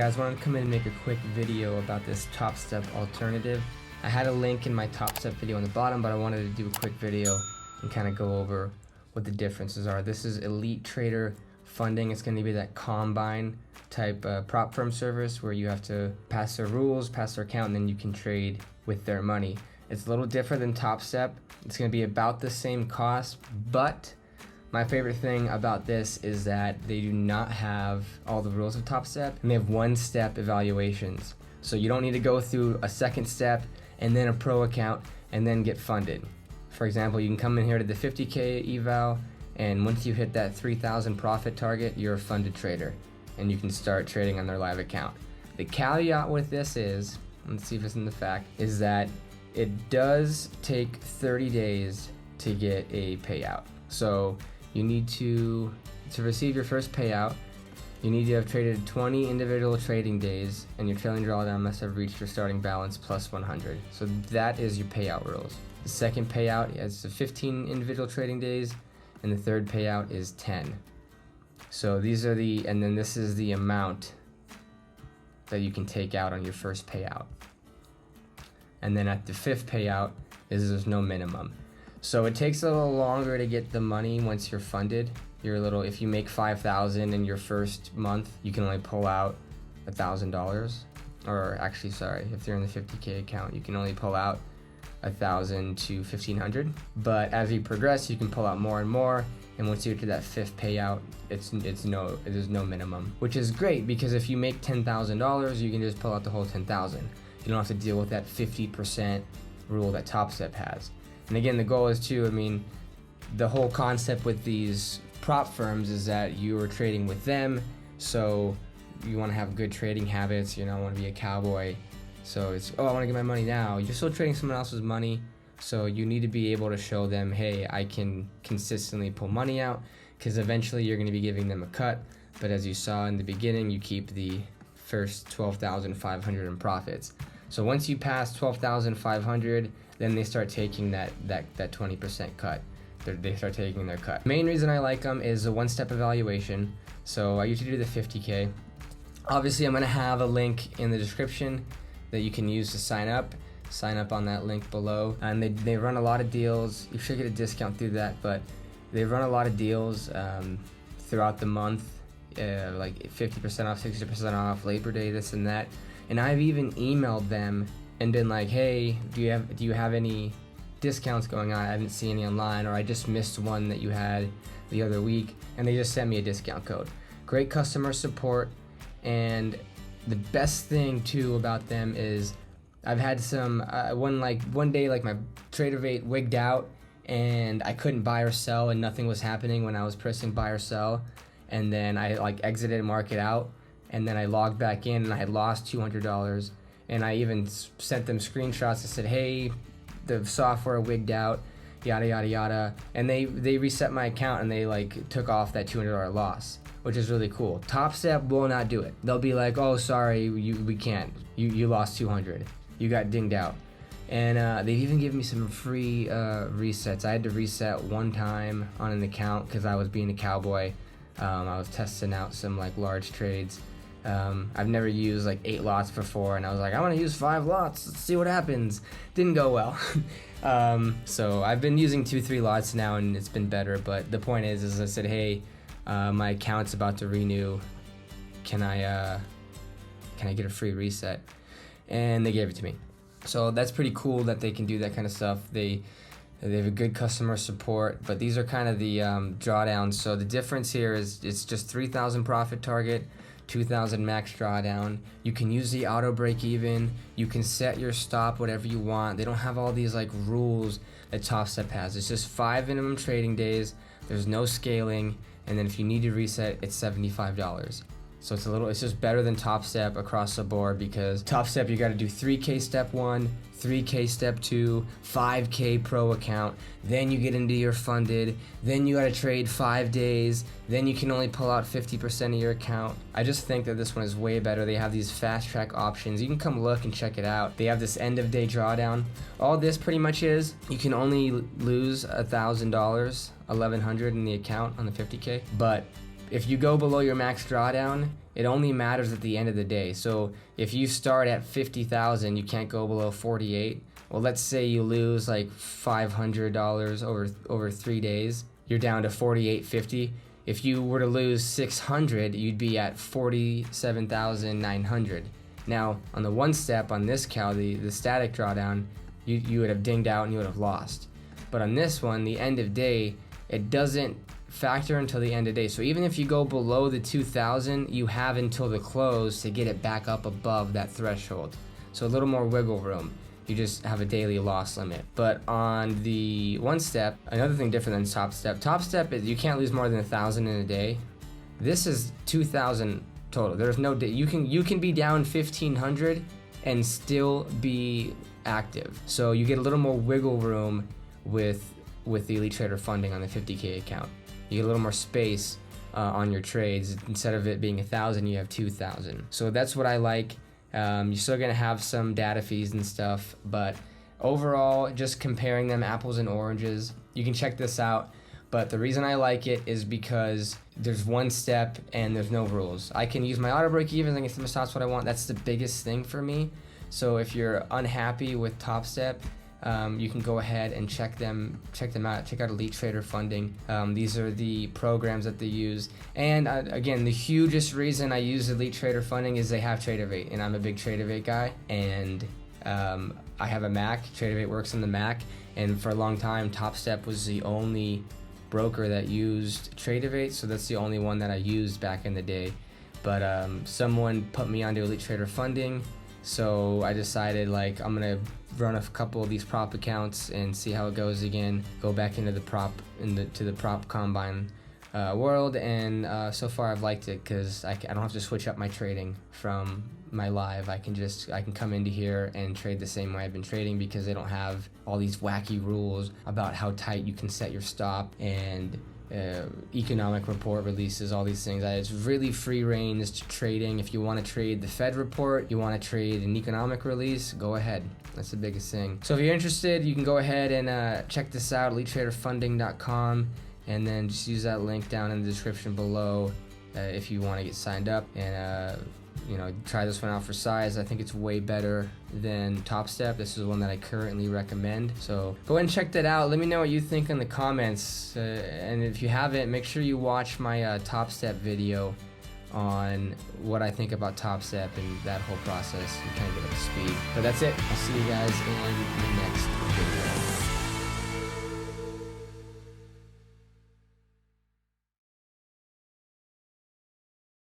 guys, wanted to come in and make a quick video about this Top Step alternative. I had a link in my Top Step video on the bottom, but I wanted to do a quick video and kind of go over what the differences are. This is Elite Trader Funding. It's going to be that combine type prop firm service where you have to pass their rules, pass their account, and then you can trade with their money. It's a little different than Top Step. It's going to be about the same cost, but my favorite thing about this is that they do not have all the rules of Top Step, and they have one-step evaluations. So you don't need to go through a second step and then a pro account and then get funded. For example, you can come in here to the 50K eval, and once you hit that 3,000 profit target, you're a funded trader, and you can start trading on their live account. The caveat with this is, let's see if it's in the fact, is that it does take 30 days to get a payout. So you need to receive your first payout, you need to have traded 20 individual trading days, and your trailing drawdown must have reached your starting balance plus 100. So that is your payout rules. The second payout is 15 individual trading days, and the third payout is 10. So these are and then this is the amount that you can take out on your first payout. And then at the fifth payout there's no minimum. So it takes a little longer to get the money once you're funded. If you make $5,000 in your first month, you can only pull out $1,000. Or actually, sorry, if you're in the 50K account, you can only pull out $1,000 to $1,500. But as you progress, you can pull out more and more. And once you get to that fifth payout, there's no minimum, which is great because if you make $10,000, you can just pull out the whole $10,000. You don't have to deal with that 50% rule that Top Step has. And again, the goal is the whole concept with these prop firms is that you are trading with them, so you want to have good trading habits. You don't want to be a cowboy. So it's, I want to get my money now. You're still trading someone else's money, so you need to be able to show them, hey, I can consistently pull money out, because eventually you're going to be giving them a cut. But as you saw in the beginning, you keep the first 12,500 in profits. So once you pass 12,500, then they start taking that 20% cut. They start taking their cut. Main reason I like them is a one-step evaluation. So I usually do the 50K. Obviously, I'm gonna have a link in the description that you can use to sign up. Sign up on that link below. And they run a lot of deals. You should get a discount through that, but they run a lot of deals throughout the month, like 50% off, 60% off, Labor Day, this and that. And I've even emailed them and been like, hey, do you have any discounts going on? I haven't seen any online, or I just missed one that you had the other week, and they just sent me a discount code. Great customer support, and the best thing too about them is I've had some one day my trader rate wigged out and I couldn't buy or sell, and nothing was happening when I was pressing buy or sell, and then I exited market out, and then I logged back in and I had lost $200. And I even sent them screenshots that said, hey, the software wigged out, yada, yada, yada. And they reset my account, and they took off that $200 loss, which is really cool. Top Step will not do it. They'll be like, oh, sorry, we can't. You lost 200. You got dinged out. And they've even given me some free resets. I had to reset one time on an account because I was being a cowboy. I was testing out some large trades. I've never used 8 lots before, and I was like, I want to use 5 lots, let's see what happens. Didn't go well. So I've been using 2-3 lots now, and it's been better. But the point is I said, hey, my account's about to renew, can I get a free reset? And they gave it to me. So that's pretty cool that they can do that kind of stuff. They have a good customer support, but these are kind of the drawdowns. So the difference here is it's just 3,000 profit target, 2,000 max drawdown. You can use the auto break even. You can set your stop whatever you want. They don't have all these rules that Top Step has. It's just 5 minimum trading days. There's no scaling, and then if you need to reset, it's $75. So it's just better than Top Step across the board, because Top Step you got to do 3K step 1, 3K step 2, 5K pro account, then you get into your funded, then you gotta trade 5 days, then you can only pull out 50% of your account. I just think that this one is way better. They have these fast track options. You can come look and check it out. They have this end of day drawdown. All this pretty much is, you can only lose $1,000, $1,100 in the account on the 50K, but if you go below your max drawdown, it only matters at the end of the day. So if you start at 50,000, you can't go below 48. Well, let's say you lose like $500 over 3 days, you're down to 48.50. If you were to lose 600, you'd be at 47,900. Now, on the one step on this cow, the static drawdown, you would have dinged out and you would have lost. But on this one, the end of day, it doesn't factor until the end of day. So even if you go below the 2,000, you have until the close to get it back up above that threshold. So a little more wiggle room. You just have a daily loss limit. But on the one step, another thing different than top step is you can't lose more than 1,000 in a day. This is 2,000 total. There's no day. You can be down 1,500 and still be active. So you get a little more wiggle room with the Elite Trader funding on the 50K account. You get a little more space on your trades. Instead of it being 1,000, you have 2,000. So that's what I like. You're still gonna have some data fees and stuff, but overall, just comparing them apples and oranges. You can check this out, but the reason I like it is because there's one step and there's no rules. I can use my auto break even, I can set my stops what I want. That's the biggest thing for me. So if you're unhappy with Top Step, you can go ahead and check them out. Check out Elite Trader Funding. These are the programs that they use. And again, the hugest reason I use Elite Trader Funding is they have Tradeovate, and I'm a big Tradeovate guy. And I have a Mac. Tradeovate works on the Mac, and for a long time, Top Step was the only broker that used Tradeovate, so that's the only one that I used back in the day. But someone put me onto Elite Trader Funding. So I decided, like, I'm gonna run a couple of these prop accounts and see how it goes again. Go back into the prop combine world, and so far I've liked it because I don't have to switch up my trading from my live. I can come into here and trade the same way I've been trading because they don't have all these wacky rules about how tight you can set your stop and economic report releases, all these things. It's really free range trading. If you want to trade the Fed report, you want to trade an economic release, go ahead. That's the biggest thing. So if you're interested, you can go ahead and check this out, elitetraderfunding.com, and then just use that link down in the description below if you want to get signed up and try this one out for size. I think it's way better than Top Step. This is one that I currently recommend. So go ahead and check that out. Let me know what you think in the comments. And if you haven't, make sure you watch my Top Step video on what I think about Top Step and that whole process and kind of get up to speed. But that's it. I'll see you guys in the next video.